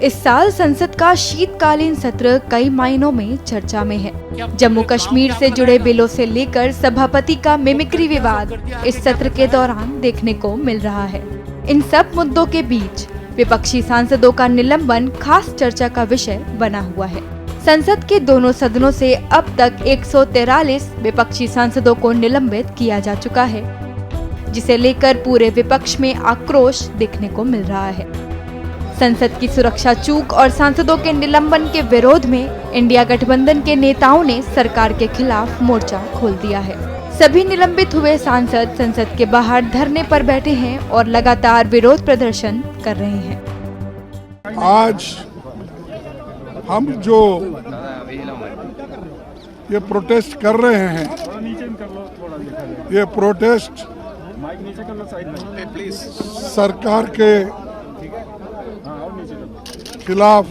इस साल संसद का शीतकालीन सत्र कई मायनों में चर्चा में है। जम्मू कश्मीर से जुड़े बिलों से लेकर सभापति का मिमिक्री विवाद इस सत्र के दौरान देखने को मिल रहा है। इन सब मुद्दों के बीच विपक्षी सांसदों का निलंबन खास चर्चा का विषय बना हुआ है। संसद के दोनों सदनों से अब तक 143 विपक्षी सांसदों को निलंबित किया जा चुका है, जिसे लेकर पूरे विपक्ष में आक्रोश देखने को मिल रहा है। संसद की सुरक्षा चूक और सांसदों के निलंबन के विरोध में इंडिया गठबंधन के नेताओं ने सरकार के खिलाफ मोर्चा खोल दिया है। सभी निलंबित हुए सांसद संसद के बाहर धरने पर बैठे हैं और लगातार विरोध प्रदर्शन कर रहे हैं। आज हम जो ये प्रोटेस्ट कर रहे हैं, ये प्रोटेस्ट सरकार के खिलाफ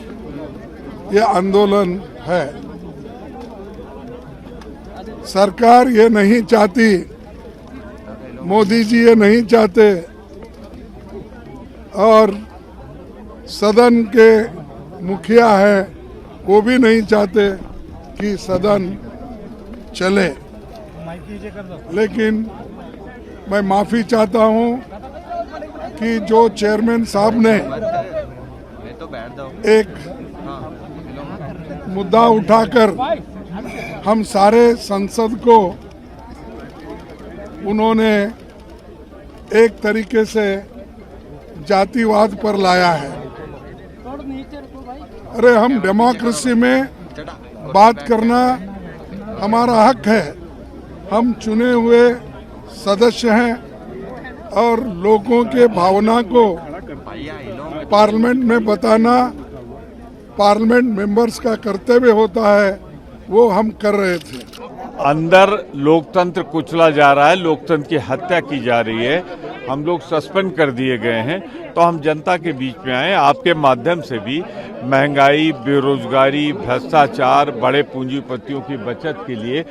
ये आंदोलन है। सरकार ये नहीं चाहती, मोदी जी ये नहीं चाहते और सदन के मुखिया है वो भी नहीं चाहते कि सदन चले। लेकिन मैं माफी चाहता हूं कि जो चेयरमैन साहब ने एक मुद्दा उठाकर हम सारे संसद को उन्होंने एक तरीके से जातिवाद पर लाया है। अरे हम डेमोक्रेसी में बात करना हमारा हक है। हम चुने हुए सदस्य हैं और लोगों के भावना को पार्लियामेंट में बताना पार्लियामेंट मेंबर्स का कर्तव्य होता है, वो हम कर रहे थे। अंदर लोकतंत्र कुचला जा रहा है, लोकतंत्र की हत्या की जा रही है। हम लोग सस्पेंड कर दिए गए हैं, तो हम जनता के बीच में आए, आपके माध्यम से भी महंगाई, बेरोजगारी, भ्रष्टाचार, बड़े पूंजीपतियों की बचत के लिए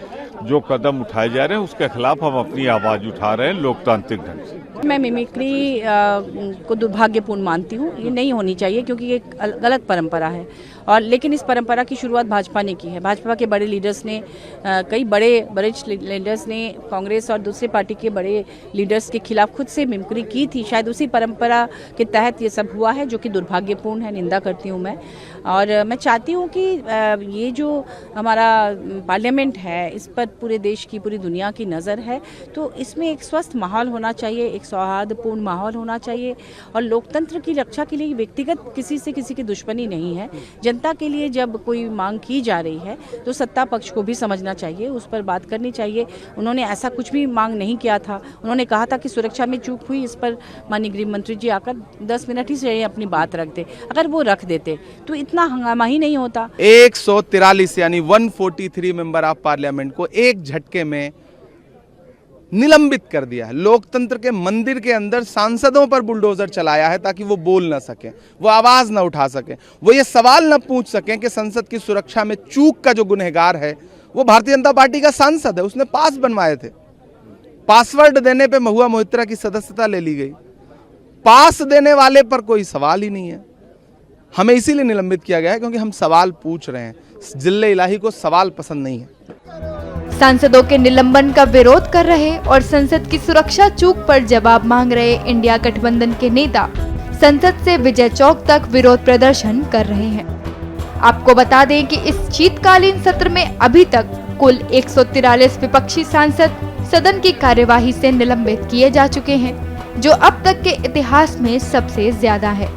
जो कदम उठाए जा रहे हैं उसके खिलाफ हम अपनी आवाज उठा रहे हैं लोकतांत्रिक ढंग से। मैं मिमिक्री को दुर्भाग्यपूर्ण मानती हूँ। ये नहीं होनी चाहिए क्योंकि ये गलत परंपरा है। और लेकिन इस परंपरा की शुरुआत भाजपा ने की है। भाजपा के बड़े लीडर्स ने, कई बड़े वरिष्ठ लीडर्स ने कांग्रेस और दूसरे पार्टी के बड़े लीडर्स के खिलाफ खुद से मिमिक्री की थी। शायद उसी परंपरा के तहत ये सब हुआ है, जो कि दुर्भाग्यपूर्ण है, निंदा करती हूँ मैं। और मैं चाहती हूँ कि ये जो हमारा पार्लियामेंट है, इस पर पूरे देश की, पूरी दुनिया की नज़र है, तो इसमें एक स्वस्थ माहौल होना चाहिए, एक सौहार्दपूर्ण माहौल होना चाहिए। और लोकतंत्र की रक्षा के लिए व्यक्तिगत किसी से किसी की दुश्मनी नहीं है। जनता के लिए जब कोई मांग की जा रही है तो सत्ता पक्ष को भी समझना चाहिए, उस पर बात करनी चाहिए। उन्होंने ऐसा कुछ भी मांग नहीं किया था। उन्होंने कहा था कि सुरक्षा में चूक हुई, इस पर माननीय गृह मंत्री जी आकर 10 मिनट ही से अपनी बात रख दे। अगर वो रख देते तो इतना हंगामा ही नहीं होता। 143 यानी 143 मेंबर ऑफ पार्लियामेंट को एक झटके में निलंबित कर दिया है। लोकतंत्र के मंदिर के अंदर सांसदों पर बुलडोजर चलाया है ताकि वो बोल ना सकें, वो आवाज ना उठा सकें, वो ये सवाल ना पूछ सकें कि संसद की सुरक्षा में चूक का जो गुनहगार है वो भारतीय जनता पार्टी का सांसद है। उसने पास बनवाए थे, पासवर्ड देने पे महुआ मोहित्रा की सदस्यता ले ली गई। पास देने वाले पर कोई सवाल ही नहीं है। हमें इसीलिए निलंबित किया गया है क्योंकि हम सवाल पूछ रहे हैं। जिल्ले इलाही को सवाल पसंद नहीं है। सांसदों के निलंबन का विरोध कर रहे और संसद की सुरक्षा चूक पर जवाब मांग रहे इंडिया गठबंधन के नेता संसद से विजय चौक तक विरोध प्रदर्शन कर रहे हैं। आपको बता दें कि इस शीतकालीन सत्र में अभी तक कुल 143 विपक्षी सांसद सदन की कार्यवाही से निलंबित किए जा चुके हैं, जो अब तक के इतिहास में सबसे ज्यादा है।